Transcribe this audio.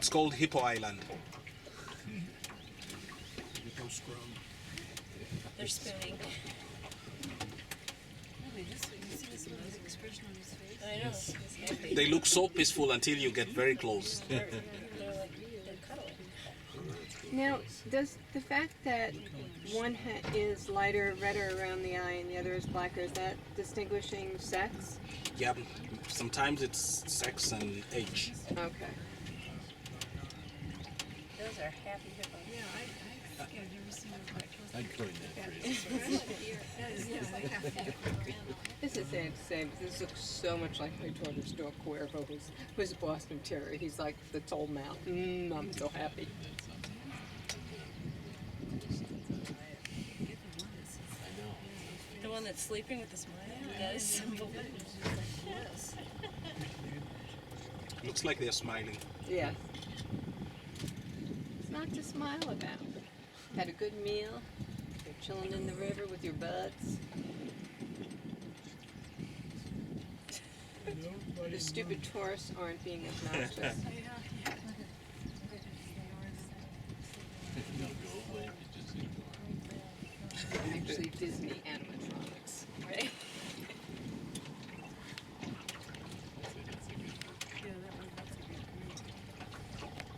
It's called Hippo Island. They're spooning. I know. He's happy. They look so peaceful until you get very close. They're cuddling. Now, does the fact that one is lighter, redder around the eye, and the other is blacker, is that distinguishing sex? Yeah, sometimes it's sex and age. Okay. Those are happy hippos. I'd coin that phrase. This is sad to say, but this looks so much like my daughter's dog Cuervo, who's a Boston Terrier. He's like the toll mouth. I'm so happy. The one that's sleeping with the smile? That is so yes. Looks like they're smiling. Yeah. It's not to smile about. Had a good meal. You're chilling in the river with your buds. The stupid tourists aren't being obnoxious. Actually, Disney animatronics.